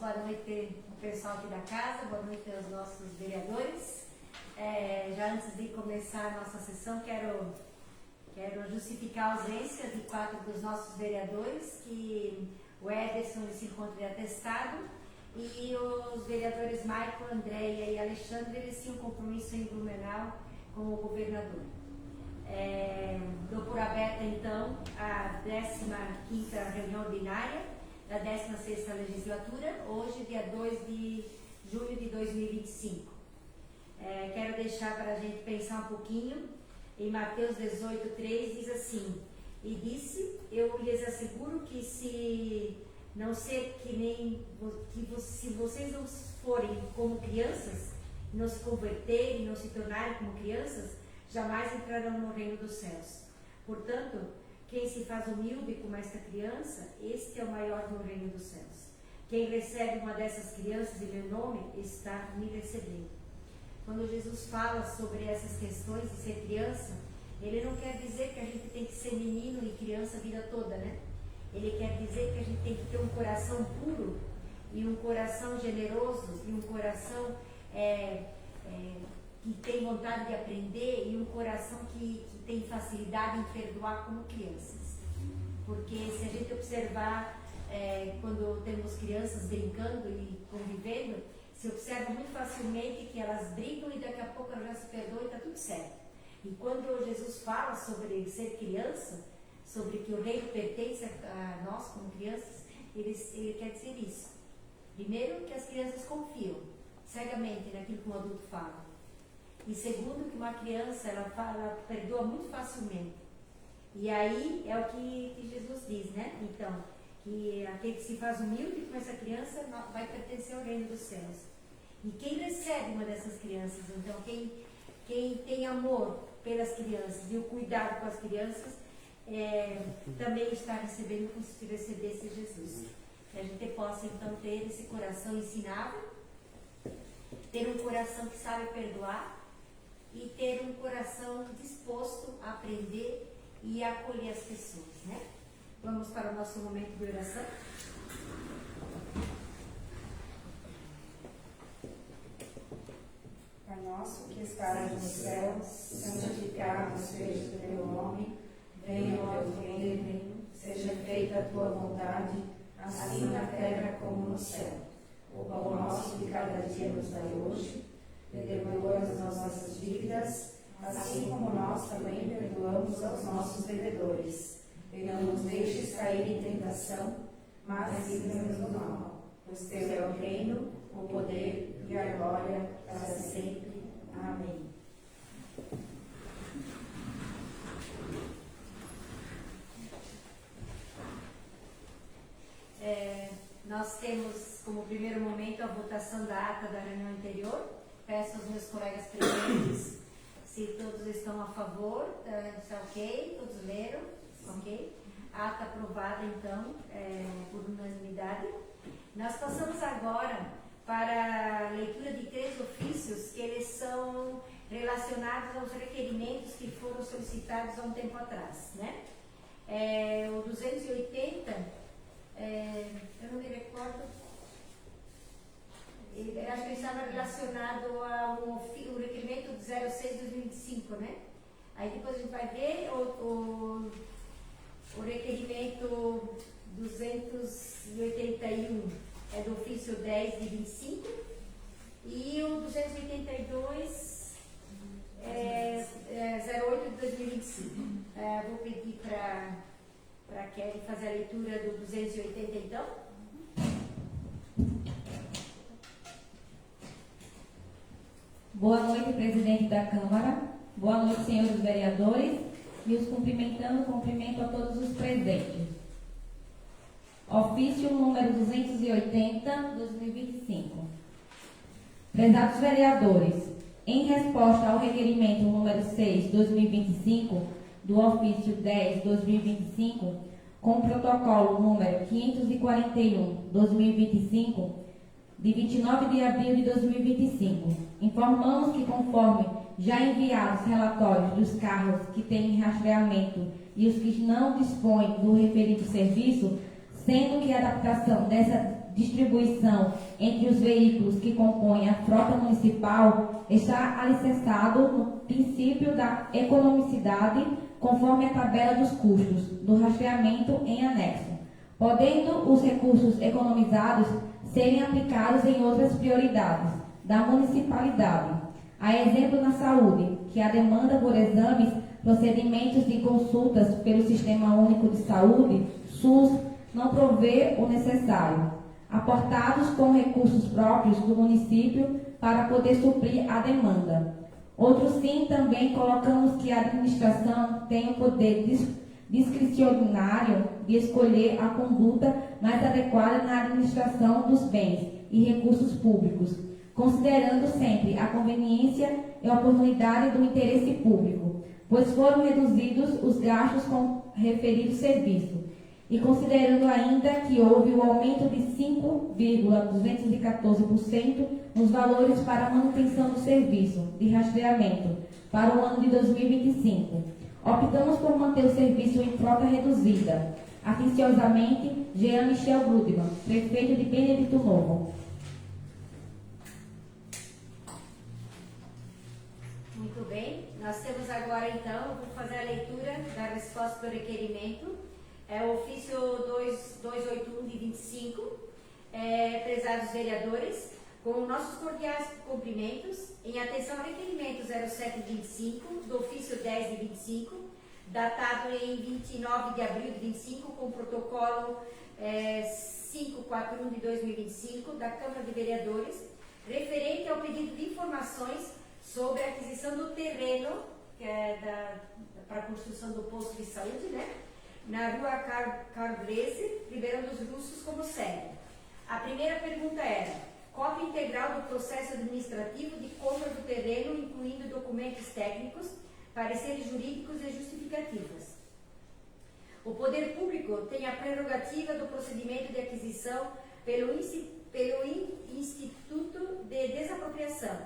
boa noite ao pessoal aqui da casa, boa noite aos nossos vereadores. Já antes de começar a nossa sessão, quero justificar a ausência de 4 dos nossos vereadores, que o Ederson se encontra de atestado, e os vereadores Maico, Andréia e Alexandre, eles tinham compromisso em Blumenau com o governador. Dou por aberta, então, a 15ª reunião ordinária da 16ª legislatura, hoje, dia 2 de julho de 2025. Quero deixar para a gente pensar um pouquinho em Mateus 18:3, diz assim: e disse, eu lhes asseguro que se não ser que nem se vocês não forem como crianças, não se converterem, não se tornarem como crianças, jamais entrarão no reino dos céus. Portanto, quem se faz humilde como esta criança, este é o maior no reino dos céus. Quem recebe uma dessas crianças em meu nome, está me recebendo. Quando Jesus fala sobre essas questões de ser criança, ele não quer dizer que a gente tem que ser menino e criança a vida toda, né? Ele quer dizer que a gente tem que ter um coração puro e um coração generoso e um coração que tem vontade de aprender e um coração que tem facilidade em perdoar como crianças. Porque se a gente observar, quando temos crianças brincando e convivendo, se observa muito facilmente que elas brigam e daqui a pouco elas já se perdoam e está tudo certo. E quando Jesus fala sobre ser criança, sobre que o reino pertence a nós como crianças, ele quer dizer isso. Primeiro, que as crianças confiam cegamente naquilo que um adulto fala. E segundo, que uma criança ela perdoa muito facilmente. E aí é o que Jesus diz, né? Então, que aquele que se faz humilde com essa criança vai pertencer ao reino dos céus. E quem recebe uma dessas crianças, então quem tem amor pelas crianças e o cuidado com as crianças, também está recebendo como se recebesse Jesus. Que a gente possa então ter esse coração ensinável, ter um coração que sabe perdoar e ter um coração disposto a aprender e a acolher as pessoas, né? Vamos para o nosso momento de oração. Pai nosso que estás nos céus, santificado seja o teu nome, venha o teu reino, seja feita a tua vontade, assim na terra como no céu. O pão nosso de cada dia nos dai hoje, perdoa as nossas dívidas, assim como nós também perdoamos aos nossos devedores. E não nos deixes cair em tentação, mas livra-nos do mal. Pois teu é o reino, o poder e a glória para sempre. Amém. Nós temos como primeiro momento a votação da ata da reunião anterior. Peço aos meus colegas presentes se todos estão a favor. Está ok? Todos leram? Ok? Ata aprovada, então, por unanimidade. Nós passamos agora para a leitura de 3 ofícios que eles são relacionados aos requerimentos que foram solicitados há um tempo atrás, né? O 280, eu não me recordo, acho que ele estava relacionado ao requerimento de 06/2025, né? Aí depois a gente vai ver o requerimento 281, é do ofício 10 de 25, e o 282 é 08 de 2025. Vou pedir para Kelly fazer a leitura do 280, então. Boa noite, presidente da Câmara. Boa noite, senhores vereadores. E os cumprimentando, cumprimento a todos os presentes. Ofício número 280/2025. Prezados vereadores, em resposta ao requerimento número 6/2025 do ofício 10/2025, com protocolo número 541/2025, de 29 de abril de 2025, informamos que, conforme já enviados relatórios dos carros que têm rastreamento e os que não dispõem do referido serviço, sendo que a adaptação dessa distribuição entre os veículos que compõem a frota municipal está alicerçado no princípio da economicidade, conforme a tabela dos custos do rastreamento em anexo, podendo os recursos economizados serem aplicados em outras prioridades da municipalidade. A exemplo na saúde, que a demanda por exames, procedimentos e consultas pelo Sistema Único de Saúde, SUS, não provê o necessário, aportados com recursos próprios do município para poder suprir a demanda. Outro sim, também colocamos que a administração tem o poder discricionário de escolher a conduta mais adequada na administração dos bens e recursos públicos, considerando sempre a conveniência e a oportunidade do interesse público, pois foram reduzidos os gastos com referido serviço, e considerando ainda que houve o aumento de 5,214% nos valores para a manutenção do serviço de rastreamento para o ano de 2025. Optamos por manter o serviço em frota reduzida. Atenciosamente, Jean Michel Grudman, prefeito de Benedito Novo. Muito bem, nós temos agora então, vou fazer a leitura da resposta do requerimento. É o ofício 2281 de 25, prezados vereadores, com nossos cordiais cumprimentos, em atenção ao requerimento 0725 do ofício 10 de 25, datado em 29 de abril de 25, com o protocolo 541 de 2025 da Câmara de Vereadores, referente ao pedido de informações sobre a aquisição do terreno para a construção do posto de saúde, né? Na rua Carbrese, Ribeirão dos Russos, como segue. A primeira pergunta era: cópia integral do processo administrativo de compra do terreno, incluindo documentos técnicos, pareceres jurídicos e justificativas. O poder público tem a prerrogativa do procedimento de aquisição pelo Instituto de Desapropriação,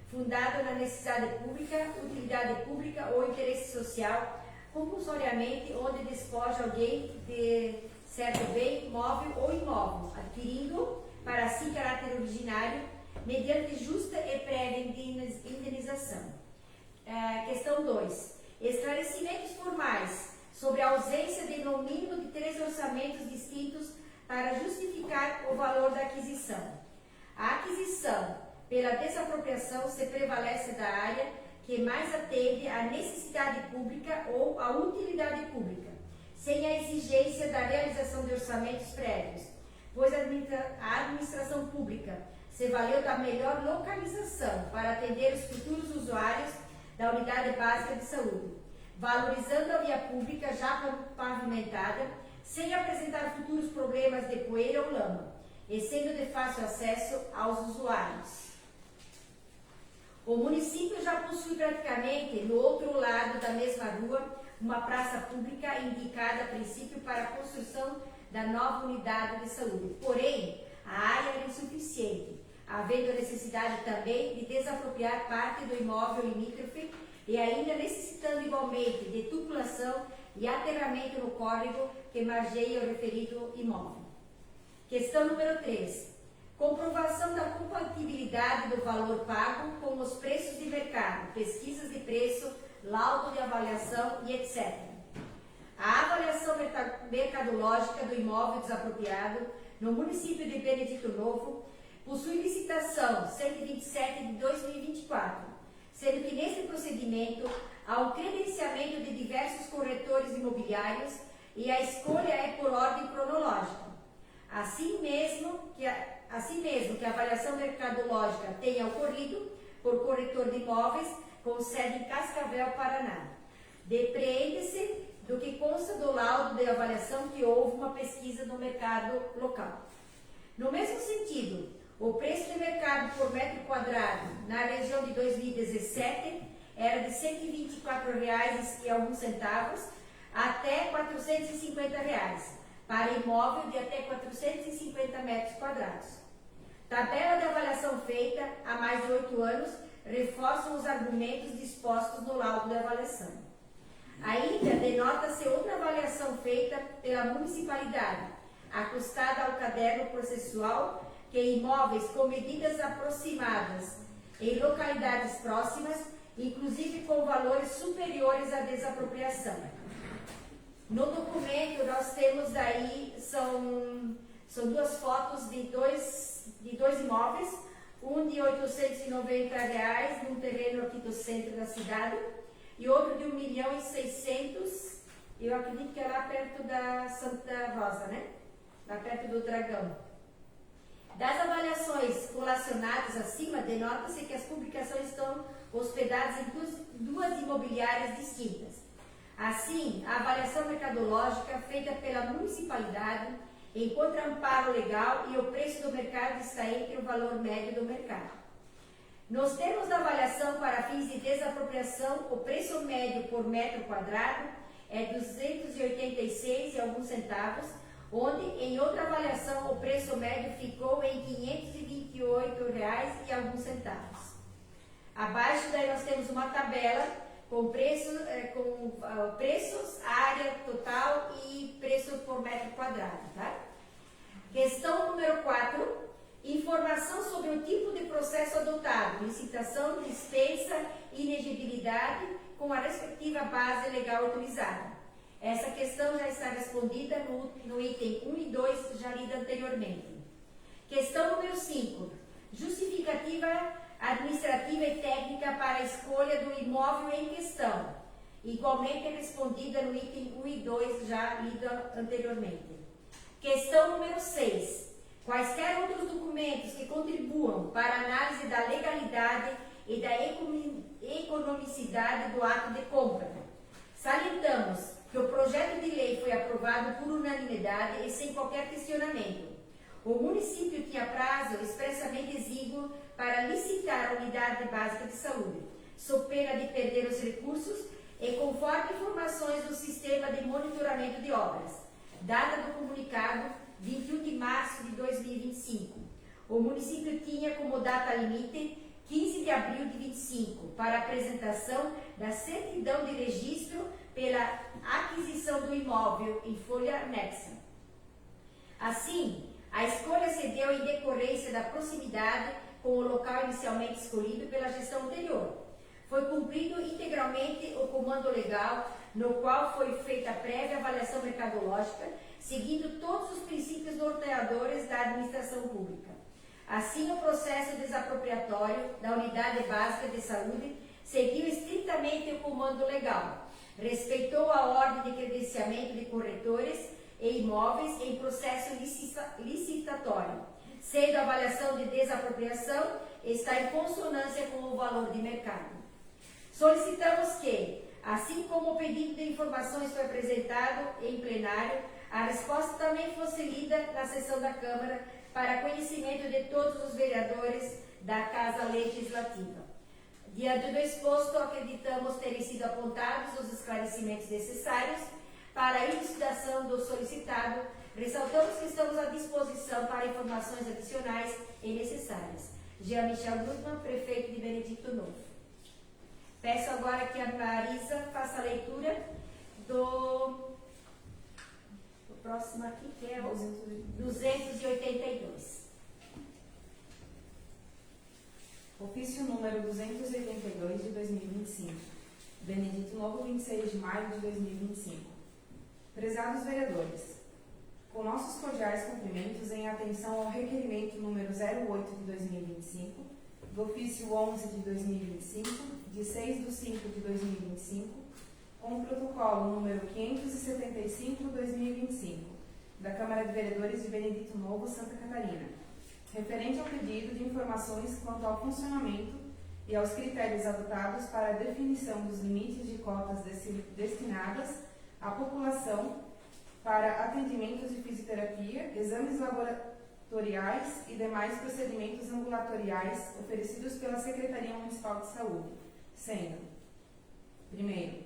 fundado na necessidade pública, utilidade pública ou interesse social, compulsoriamente, onde despoja alguém de certo bem, móvel ou imóvel, adquirindo para si caráter originário, mediante justa e prévia indenização. Questão 2. Esclarecimentos formais sobre a ausência de no mínimo de 3 orçamentos distintos para justificar o valor da aquisição. A aquisição pela desapropriação se prevalece da área que mais atende à necessidade pública ou à utilidade pública, sem a exigência da realização de orçamentos prévios, pois a administração pública se valeu da melhor localização para atender os futuros usuários da unidade básica de saúde, valorizando a via pública já pavimentada, sem apresentar futuros problemas de poeira ou lama, e sendo de fácil acesso aos usuários. O município já possui praticamente, no outro lado da mesma rua, uma praça pública indicada a princípio para a construção da nova unidade de saúde. Porém, a área era insuficiente, havendo a necessidade também de desapropriar parte do imóvel limítrofe e ainda necessitando igualmente de tubulação e aterramento no córrego que margeia o referido imóvel. Questão número 3. Comprovação da compatibilidade do valor pago com os preços de mercado, pesquisas de preço, laudo de avaliação e etc. A avaliação mercadológica do imóvel desapropriado no município de Benedito Novo possui licitação 127 de 2024, sendo que neste procedimento há um credenciamento de diversos corretores imobiliários e a escolha é por ordem cronológica. Assim mesmo que a avaliação mercadológica tenha ocorrido por corretor de imóveis com sede em Cascavel, Paraná. Depreende-se do que consta do laudo de avaliação que houve uma pesquisa no mercado local. No mesmo sentido, o preço de mercado por metro quadrado na região de 2017 era de R$ 124,00 até R$ 450,00. Para imóvel de até 450 metros quadrados. Tabela de avaliação feita há mais de 8 anos reforçam os argumentos dispostos no laudo de avaliação. Ainda denota-se outra avaliação feita pela municipalidade, ajustada ao caderno processual, que imóveis com medidas aproximadas em localidades próximas, inclusive com valores superiores à desapropriação. No documento nós temos daí, são duas fotos de dois imóveis, um de R$890 num terreno aqui do centro da cidade e outro de 1.600.000, eu acredito que é lá perto da Santa Rosa, né? Lá perto do Dragão. Das avaliações relacionadas acima, denota-se que as publicações estão hospedadas em duas imobiliárias distintas. Assim, a avaliação mercadológica feita pela municipalidade encontra amparo legal e o preço do mercado está entre o valor médio do mercado. Nos termos da avaliação para fins de desapropriação, o preço médio por metro quadrado é 286 e alguns centavos, onde em outra avaliação o preço médio ficou em R$528 e alguns centavos. Abaixo daí nós temos uma tabela com preços, área total e preço por metro quadrado. Tá? Questão número 4. Informação sobre o tipo de processo adotado, licitação, dispensa, inegibilidade, com a respectiva base legal utilizada. Essa questão já está respondida no item 1 e 2, já lida anteriormente. Questão número 5. Justificativa administrativa e técnica para a escolha do imóvel em questão, igualmente respondida no item 1 e 2, já lida anteriormente. Questão número 6. Quaisquer outros documentos que contribuam para a análise da legalidade e da economicidade do ato de compra. Salientamos que o projeto de lei foi aprovado por unanimidade e sem qualquer questionamento. O município tinha prazo expressamente exíguo para licitar a unidade básica de saúde, sob pena de perder os recursos e conforme informações do sistema de monitoramento de obras. Data do comunicado 21 de março de 2025. O município tinha como data limite 15 de abril de 25 para apresentação da certidão de registro pela aquisição do imóvel em folha anexa. Assim, a escolha se deu em decorrência da proximidade com o local inicialmente escolhido pela gestão anterior. Foi cumprido integralmente o comando legal, no qual foi feita a prévia avaliação mercadológica, seguindo todos os princípios norteadores da administração pública. Assim, o processo desapropriatório da unidade básica de saúde seguiu estritamente o comando legal, respeitou a ordem de credenciamento de corretores e imóveis em processo licitatório, sendo a avaliação de desapropriação está em consonância com o valor de mercado. Solicitamos que, assim como o pedido de informações foi apresentado em plenário, a resposta também fosse lida na sessão da Câmara para conhecimento de todos os vereadores da Casa Legislativa. Diante do exposto, acreditamos terem sido apontados os esclarecimentos necessários para a elucidação do solicitado. Ressaltamos que estamos à disposição para informações adicionais e necessárias. Jean Michel Gutmann, prefeito de Benedito Novo. Peço agora que a Marisa faça a leitura do próximo aqui, que é o 282. Ofício número 282 de 2025. Benedito Novo, 26 de maio de 2025. Prezados vereadores, com nossos cordiais cumprimentos em atenção ao requerimento número 08 de 2025, do ofício 11 de 2025, de 6 de 5 de 2025, com o protocolo número 575/2025, da Câmara de Vereadores de Benedito Novo, Santa Catarina, referente ao pedido de informações quanto ao funcionamento e aos critérios adotados para a definição dos limites de cotas destinadas à população para atendimentos de fisioterapia, exames laboratoriais e demais procedimentos ambulatoriais oferecidos pela Secretaria Municipal de Saúde, sendo: primeiro,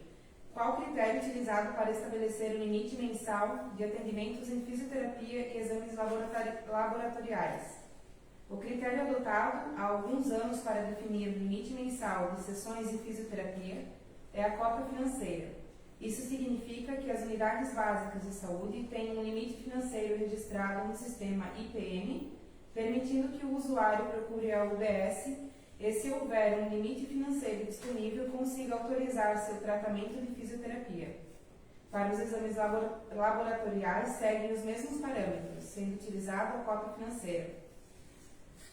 qual o critério utilizado para estabelecer o limite mensal de atendimentos em fisioterapia e exames laboratoriais? O critério adotado há alguns anos para definir o limite mensal de sessões de fisioterapia é a cota financeira, Isso significa que as unidades básicas de saúde têm um limite financeiro registrado no sistema IPM, permitindo que o usuário procure a UBS e, se houver um limite financeiro disponível, consiga autorizar seu tratamento de fisioterapia. Para os exames laboratoriais, seguem os mesmos parâmetros, sendo utilizada a cota financeira.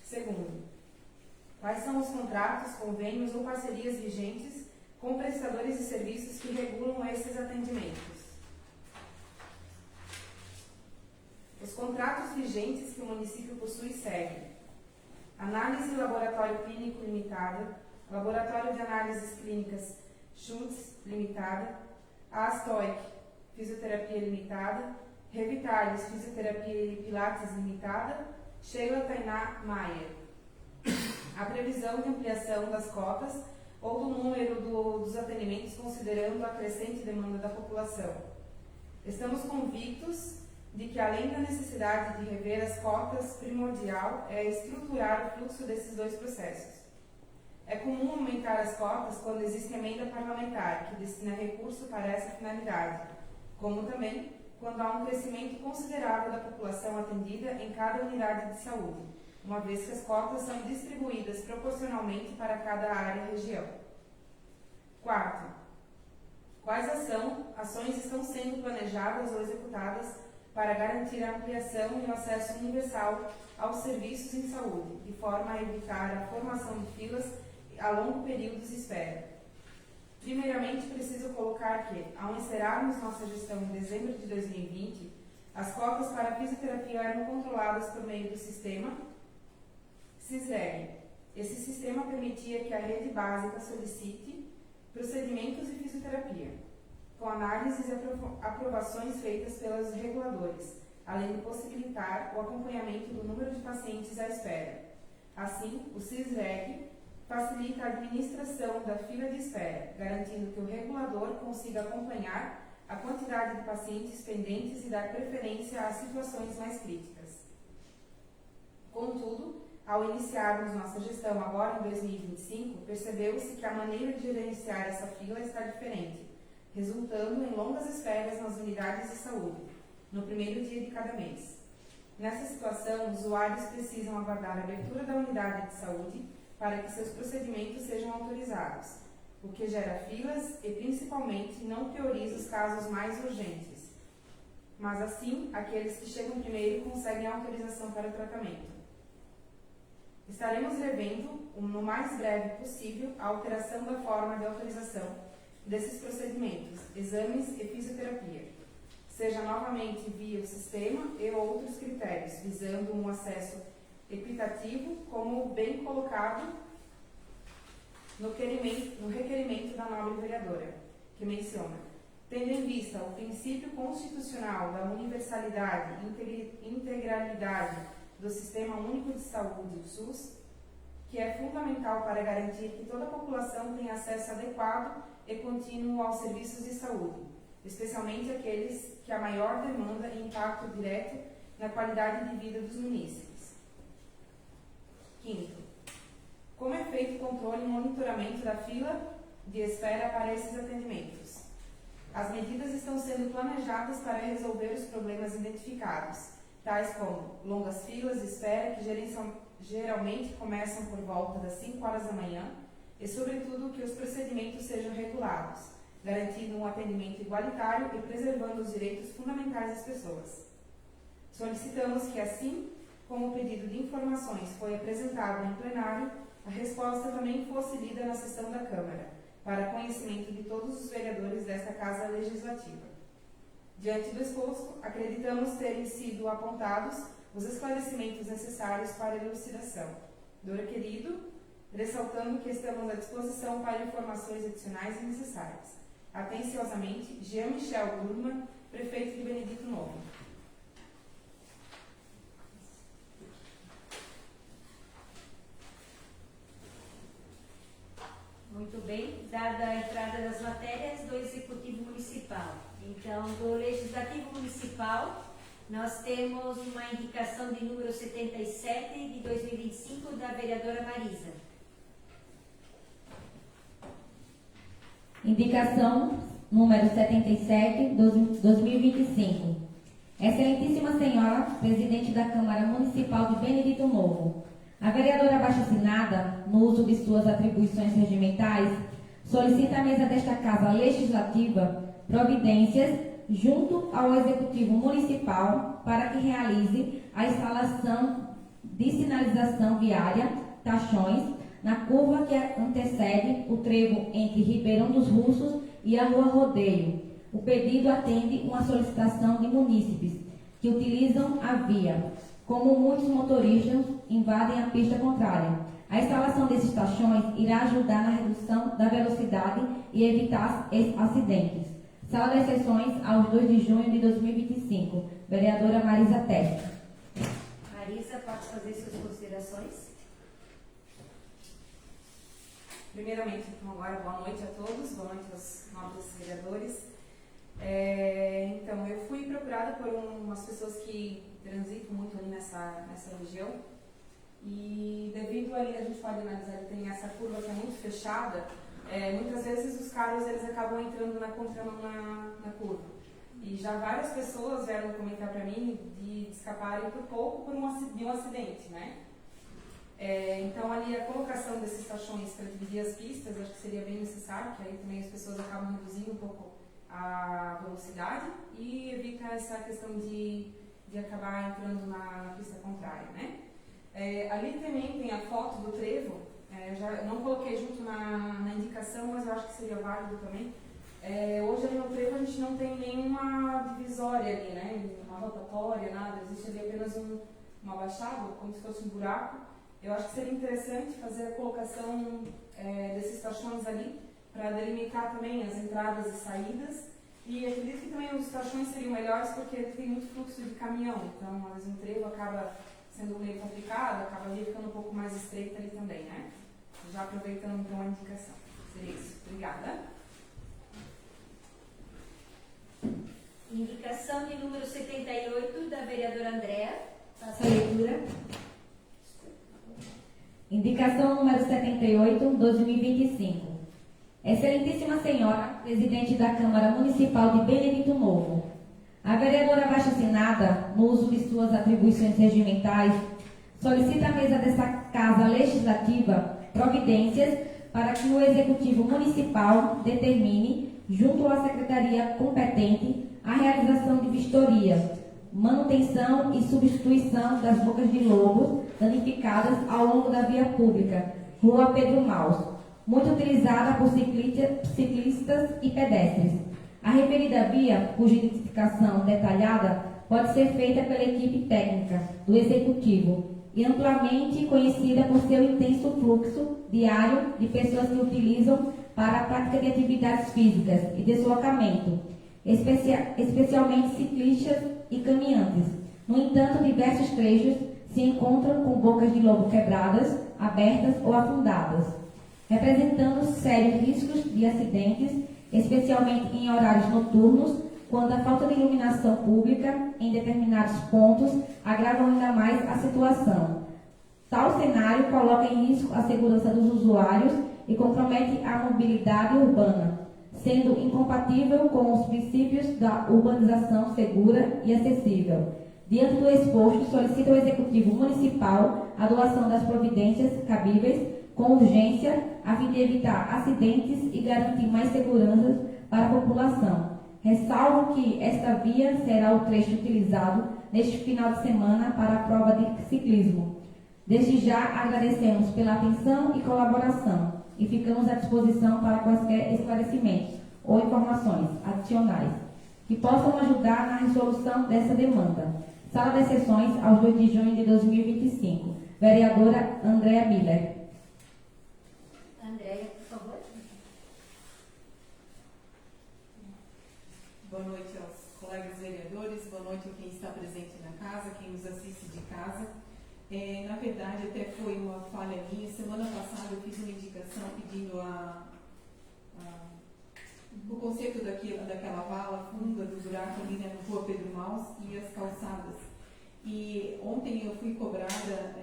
Segundo, quais são os contratos, convênios ou parcerias vigentes com prestadores de serviços que regulam esses atendimentos? Os contratos vigentes que o município possui seguem: Análise Laboratório Clínico Limitada, Laboratório de Análises Clínicas Schultz Limitada, Astoic Fisioterapia Limitada, Revitalis Fisioterapia e Pilates Limitada, Sheila Tainá Maier. A previsão de ampliação das cotas ou do número dos atendimentos considerando a crescente demanda da população. Estamos convictos de que, além da necessidade de rever as cotas, primordial é estruturar o fluxo desses dois processos. É comum aumentar as cotas quando existe emenda parlamentar, que destina recurso para essa finalidade, como também quando há um crescimento considerável da população atendida em cada unidade de saúde, uma vez que as cotas são distribuídas proporcionalmente para cada área e região. Quarto, quais ações estão sendo planejadas ou executadas para garantir a ampliação e o acesso universal aos serviços em saúde, de forma a evitar a formação de filas a longo períodos de espera? Primeiramente, preciso colocar que, ao encerrarmos nossa gestão em dezembro de 2020, as cotas para a fisioterapia eram controladas por meio do sistema CISREG. Esse sistema permitia que a rede básica solicite procedimentos de fisioterapia, com análises e aprovações feitas pelos reguladores, além de possibilitar o acompanhamento do número de pacientes à espera. Assim, o CISREG facilita a administração da fila de espera, garantindo que o regulador consiga acompanhar a quantidade de pacientes pendentes e dar preferência às situações mais críticas. Contudo, ao iniciarmos nossa gestão agora em 2025, percebeu-se que a maneira de gerenciar essa fila está diferente, resultando em longas esperas nas unidades de saúde, no primeiro dia de cada mês. Nessa situação, usuários precisam aguardar a abertura da unidade de saúde para que seus procedimentos sejam autorizados, o que gera filas e, principalmente, não prioriza os casos mais urgentes. Mas, assim, aqueles que chegam primeiro conseguem a autorização para o tratamento. Estaremos revendo, no mais breve possível, a alteração da forma de autorização desses procedimentos, exames e fisioterapia, seja novamente via o sistema e outros critérios, visando um acesso equitativo, como bem colocado no requerimento da nobre vereadora, que menciona: tendo em vista o princípio constitucional da universalidade e integralidade do Sistema Único de Saúde, o SUS, que é fundamental para garantir que toda a população tenha acesso adequado e contínuo aos serviços de saúde, especialmente aqueles que há maior demanda e impacto direto na qualidade de vida dos munícipes. Quinto, como é feito o controle e monitoramento da fila de espera para esses atendimentos? As medidas estão sendo planejadas para resolver os problemas identificados, tais como longas filas de espera que geralmente começam por volta das 5 horas da manhã e, sobretudo, que os procedimentos sejam regulados, garantindo um atendimento igualitário e preservando os direitos fundamentais das pessoas. Solicitamos que, assim como o pedido de informações foi apresentado em plenário, a resposta também fosse lida na sessão da Câmara, para conhecimento de todos os vereadores desta Casa Legislativa. Diante do exposto, acreditamos terem sido apontados os esclarecimentos necessários para a elucidação do requerido, ressaltando que estamos à disposição para informações adicionais e necessárias. Atenciosamente, Jean Michel Gurman, prefeito de Benedito Novo. Muito bem, dada a entrada das matérias do Executivo Municipal. Então, do Legislativo Municipal, nós temos uma indicação de número 77 de 2025 da vereadora Marisa. Indicação número 77, 2025. Excelentíssima Senhora, Presidente da Câmara Municipal de Benedito Novo, a vereadora abaixo-assinada, no uso de suas atribuições regimentais, solicita à mesa desta Casa Legislativa providências junto ao Executivo Municipal para que realize a instalação de sinalização viária, tachões, na curva que antecede o trevo entre Ribeirão dos Russos e a Rua Rodeio. O pedido atende uma solicitação de munícipes que utilizam a via, como muitos motoristas invadem a pista contrária. A instalação desses tachões irá ajudar na redução da velocidade e evitar acidentes. Sala das sessões, aos 2 de junho de 2025. Vereadora Marisa Testa. Marisa, pode fazer suas considerações? Primeiramente, então, agora, boa noite a todos, boa noite aos nobres vereadores. Então, eu fui procurada por umas pessoas que transitam muito ali nessa região e devido ali, a gente pode analisar, tem essa curva que é muito fechada, muitas vezes os carros eles acabam entrando na contramão na curva. E já várias pessoas vieram comentar para mim de escaparem por pouco de um acidente, né? Então ali a colocação desses tachões para dividir as pistas, acho que seria bem necessário, que aí também as pessoas acabam reduzindo um pouco a velocidade e evita essa questão de acabar entrando na pista contrária, né? Ali também tem a foto do trevo, já não coloquei junto na indicação, mas eu acho que seria válido também. Hoje ali no trevo a gente não tem nenhuma divisória ali, né? Uma rotatória, nada, existe ali apenas uma baixada, como se fosse um buraco. Eu acho que seria interessante fazer a colocação desses tachões ali para delimitar também as entradas e saídas. E acredito que também os tachões seriam melhores porque tem muito fluxo de caminhão, então às vezes um trevo acaba sendo meio complicado, acaba ali ficando um pouco mais estreito ali também, né? Já aproveitando então a indicação. Seria isso. Obrigada. Indicação de número 78 da vereadora Andréa. Faça a leitura. Indicação número 78, 2025. Excelentíssima Senhora, Presidente da Câmara Municipal de Benedito Novo, a vereadora abaixo-assinada, no uso de suas atribuições regimentais, solicita à mesa desta Casa Legislativa providências para que o Executivo Municipal determine, junto à Secretaria competente, a realização de vistoria, manutenção e substituição das bocas de lobos danificadas ao longo da via pública, Rua Pedro Maus, muito utilizada por ciclistas e pedestres. A referida via, cuja identificação detalhada pode ser feita pela equipe técnica do Executivo e amplamente conhecida por seu intenso fluxo diário de pessoas que utilizam para a prática de atividades físicas e deslocamento, especialmente ciclistas e caminhantes. No entanto, diversos trechos se encontram com bocas de lobo quebradas, abertas ou afundadas, representando sérios riscos de acidentes, especialmente em horários noturnos, quando a falta de iluminação pública em determinados pontos agrava ainda mais a situação. Tal cenário coloca em risco a segurança dos usuários e compromete a mobilidade urbana, sendo incompatível com os princípios da urbanização segura e acessível. Diante do exposto, solicita ao Executivo Municipal a doação das providências cabíveis com urgência, a fim de evitar acidentes e garantir mais segurança para a população. Ressalvo que esta via será o trecho utilizado neste final de semana para a prova de ciclismo. Desde já agradecemos pela atenção e colaboração e ficamos à disposição para quaisquer esclarecimentos ou informações adicionais que possam ajudar na resolução dessa demanda. Sala das sessões, aos 2 de junho de 2025. Vereadora Andréa Miller. Andréa, por favor. Boa noite aos colegas vereadores, boa noite a quem está presente na casa, quem nos assiste de casa. Na verdade, até foi uma falha minha. Semana passada eu fiz uma indicação pedindo o conceito daquela vala funda do buraco ali na Rua Pedro Maus e as calçadas. E ontem eu fui cobrada,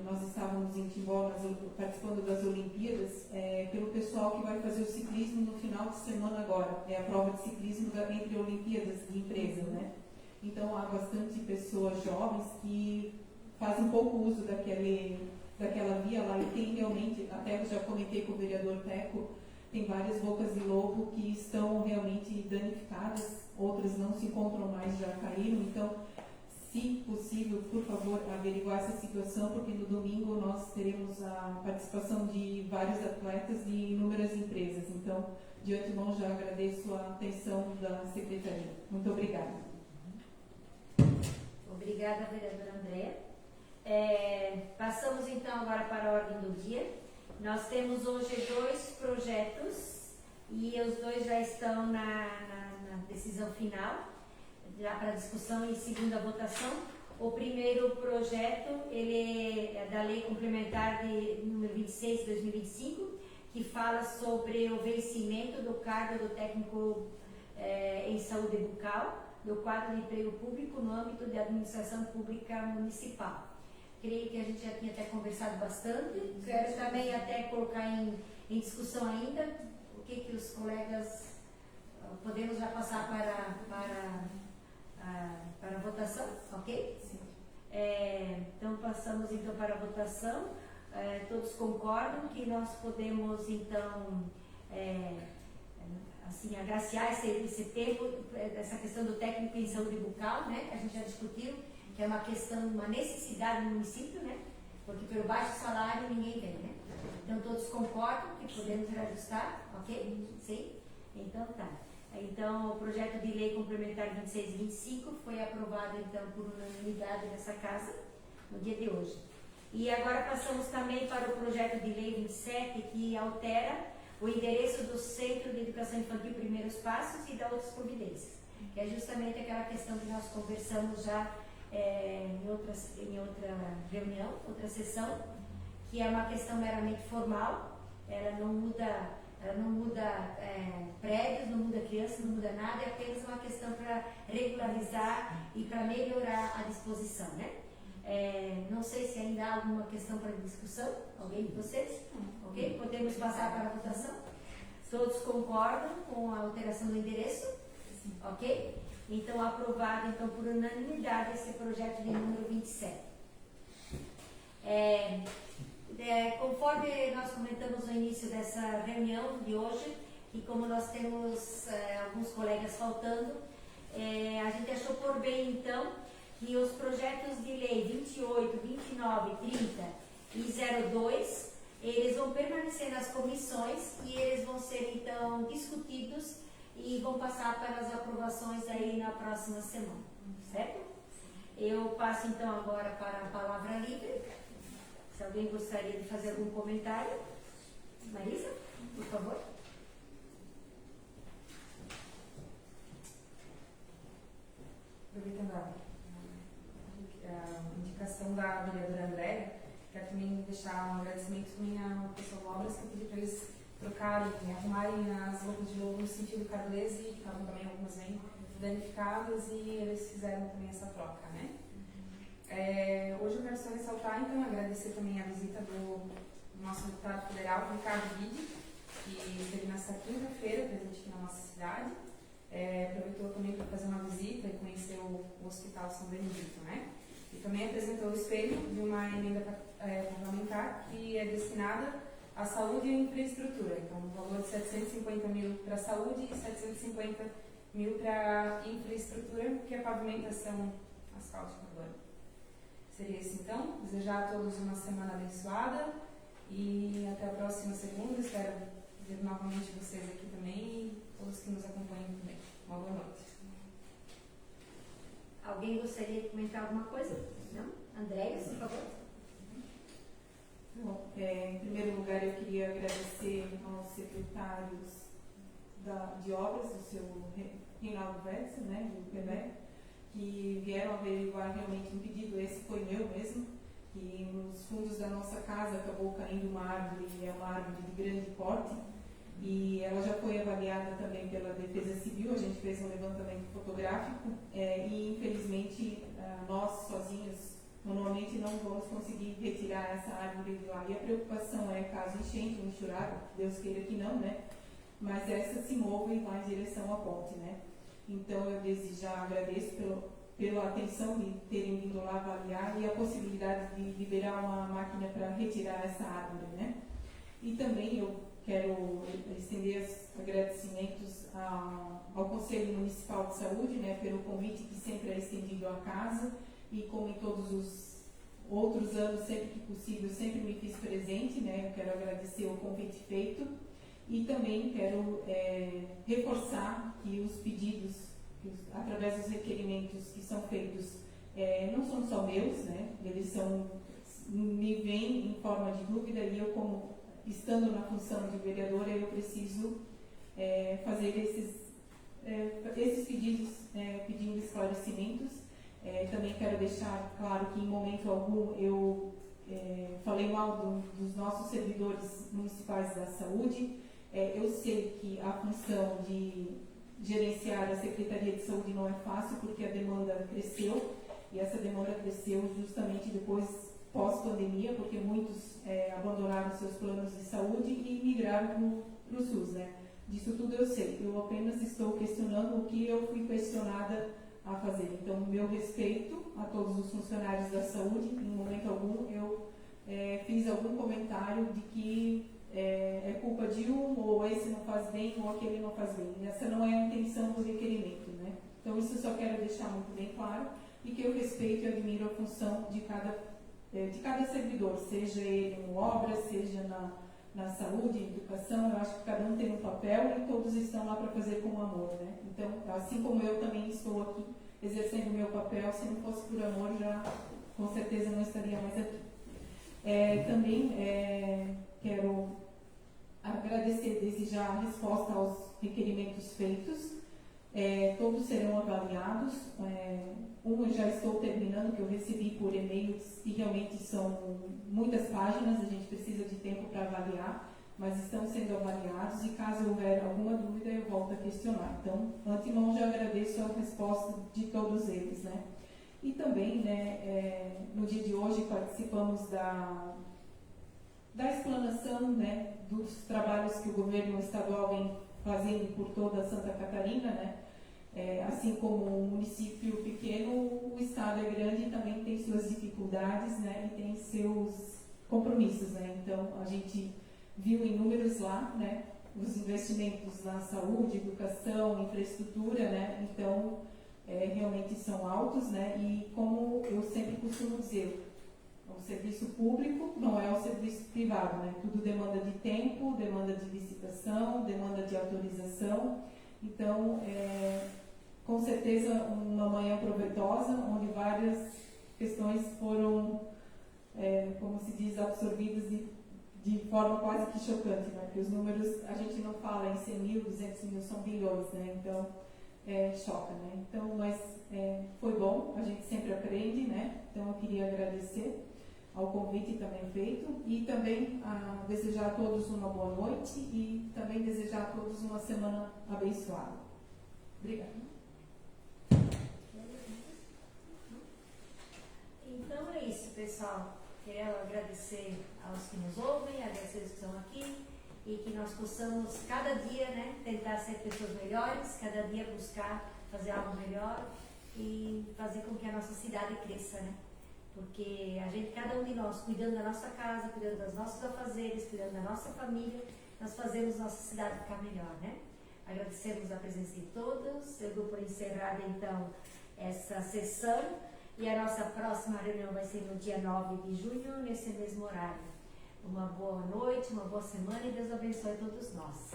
nós estávamos estávamos em Timbó, participando das Olimpíadas, pelo pessoal que vai fazer o ciclismo no final de semana agora. É a prova de ciclismo entre Olimpíadas de empresa, né? Então, há bastante pessoas jovens que fazem pouco uso daquela via lá e tem realmente, até eu já comentei com o vereador Teco, tem várias bocas de lobo que estão realmente danificadas, outras não se encontram mais, já caíram. Então, se possível, por favor, averiguar essa situação, porque no domingo nós teremos a participação de vários atletas de inúmeras empresas. Então, de antemão, já agradeço a atenção da Secretaria. Muito obrigada. Obrigada, vereadora Andréa. Passamos então agora para a ordem do dia. Nós temos hoje 2 projetos e os 2 já estão na decisão final, já para discussão e segunda votação. O primeiro projeto, ele é da Lei Complementar de número 26 de 2025, que fala sobre o vencimento do cargo do técnico em saúde bucal do quadro de emprego público no âmbito de administração pública municipal. Creio que a gente já tinha até conversado bastante. Quero também até colocar em discussão ainda o que os colegas podemos já passar para a votação, ok? Sim. Então passamos então para a votação. Todos concordam que nós podemos então assim agraciar esse tempo, essa questão do técnico em saúde bucal, né? A gente já discutiu que é uma questão, uma necessidade no município, né? Porque pelo baixo salário ninguém vem, né? Então todos concordam que podemos reajustar, ok? Sim? Então tá. Então o projeto de lei complementar 26 e 25 foi aprovado então por unanimidade nessa casa no dia de hoje. E agora passamos também para o projeto de lei 27, que altera o endereço do Centro de Educação Infantil Primeiros Passos e da outras providências, que é justamente aquela questão que nós conversamos já em outra reunião, outra sessão, que é uma questão meramente formal. Ela não muda prédios, não muda crianças, não muda nada, é apenas uma questão para regularizar e para melhorar a disposição, né? Não sei se ainda há alguma questão para discussão. Alguém de vocês? Ok? Podemos passar para a votação? Todos concordam com a alteração do endereço? Ok? Então, aprovado então, por unanimidade esse projeto de número 27. Conforme nós comentamos no início dessa reunião de hoje, e como nós temos alguns colegas faltando, a gente achou por bem então que os projetos de lei 28, 29, 30 e 02, eles vão permanecer nas comissões e eles vão ser então discutidos e vão passar para as aprovações aí na próxima semana, certo? Eu passo então agora para a palavra livre. Se alguém gostaria de fazer algum comentário. Marisa, por favor. Aproveitando a indicação da vereadora Andréa, quero também deixar um agradecimento também ao pessoal de obras, que eu pedi para eles trocarem, arrumarem as roupas de novo no sentido Cardese, que estavam também algumas bem danificadas, e eles fizeram também essa troca, né? Hoje eu quero só ressaltar, então, agradecer também a visita do nosso deputado federal, Ricardo Guidi, que esteve nessa quinta-feira presente aqui na nossa cidade. Aproveitou também para fazer uma visita e conhecer o Hospital São Benedito, né? E também apresentou o espelho de uma emenda parlamentar que é destinada à saúde e à infraestrutura. Então, um valor de 750 mil para a saúde e 750 mil para a infraestrutura, que é a pavimentação asfáltica urbana. Seria isso então. Desejar a todos uma semana abençoada e até a próxima segunda. Espero ver novamente vocês aqui também e todos que nos acompanham também. Uma boa noite. Alguém gostaria de comentar alguma coisa? Não? Andréia, por favor. Bom, em primeiro lugar, eu queria agradecer aos secretários de obras, do seu Reinaldo Versa, né, do PEMEC, que vieram averiguar realmente um pedido, esse foi meu mesmo, que nos fundos da nossa casa acabou caindo uma árvore, é uma árvore de grande porte, e ela já foi avaliada também pela Defesa Civil. A gente fez um levantamento fotográfico e infelizmente nós sozinhos Normalmente não vamos conseguir retirar essa árvore de lá. E a preocupação é caso enchente ou enxurrada, Deus queira que não, né? Mas essa se mova e vai em direção à ponte, né? Então eu desde já agradeço pela atenção de terem vindo lá avaliar e a possibilidade de liberar uma máquina para retirar essa árvore, né? E também eu quero estender os agradecimentos ao Conselho Municipal de Saúde, né, pelo convite que sempre é estendido à casa, e como em todos os outros anos, sempre que possível, sempre me fiz presente, né? Eu quero agradecer o convite feito e também quero reforçar que os pedidos, através dos requerimentos que são feitos, não são só meus, né? Eles me vêm em forma de dúvida e eu, como estando na função de vereadora, eu preciso fazer esses pedidos, pedindo esclarecimentos. Também quero deixar claro que em momento algum eu falei mal dos nossos servidores municipais da saúde. Eu sei que a função de gerenciar a Secretaria de Saúde não é fácil, porque a demanda cresceu, e essa demanda cresceu justamente depois, pós-pandemia, porque muitos abandonaram seus planos de saúde e migraram para o SUS, né? Disso tudo eu sei, eu apenas estou questionando o que eu fui questionada a fazer. Então, meu respeito a todos os funcionários da saúde, em momento algum eu fiz algum comentário de que é culpa de um, ou esse não faz bem, ou aquele não faz bem. Essa não é a intenção do requerimento, né? Então, isso eu só quero deixar muito bem claro, e que eu respeito e admiro a função de cada servidor, seja ele em obra, seja na saúde, educação. Eu acho que cada um tem um papel e todos estão lá para fazer com amor, né? Então, assim como eu também estou aqui exercendo o meu papel, se não fosse por amor, já com certeza não estaria mais aqui. Também quero agradecer desde já a resposta aos requerimentos feitos. Todos serão avaliados. Eu já estou terminando, que eu recebi por e-mails, e realmente são muitas páginas, a gente precisa de tempo para avaliar, mas estão sendo avaliados, e caso houver alguma dúvida eu volto a questionar. Então, antemão, já agradeço a resposta de todos eles, né? E também, né, no dia de hoje participamos da explanação, né, dos trabalhos que o governo estadual vem fazendo por toda Santa Catarina, né? Assim como um município pequeno, o estado é grande e também tem suas dificuldades, né, e tem seus compromissos, né? Então, a gente viu em números lá, né, os investimentos na saúde, educação, infraestrutura, né? Então, realmente são altos, né? E como eu sempre costumo dizer, o serviço público não é o serviço privado, né? Tudo demanda de tempo, demanda de licitação, demanda de autorização. Então, com certeza, uma manhã proveitosa, onde várias questões foram, como se diz, absorvidas de forma quase que chocante, né? Porque os números, a gente não fala em 100 mil, 200 mil, são bilhões, né? Então, choca, né? Então, mas foi bom, a gente sempre aprende, né? Então, eu queria agradecer ao convite também feito, e também desejar a todos uma boa noite, e também desejar a todos uma semana abençoada. Obrigada. Então é isso, pessoal. Quero agradecer aos que nos ouvem, agradecer aos que estão aqui, e que nós possamos cada dia, né, tentar ser pessoas melhores, cada dia buscar fazer algo melhor e fazer com que a nossa cidade cresça, né? Porque cada um de nós, cuidando da nossa casa, cuidando dos nossos afazeres, cuidando da nossa família, nós fazemos nossa cidade ficar melhor, né? Agradecemos a presença de todos. Eu dou por encerrada, então, essa sessão, e a nossa próxima reunião vai ser no dia 9 de junho, nesse mesmo horário. Uma boa noite, uma boa semana, e Deus abençoe todos nós.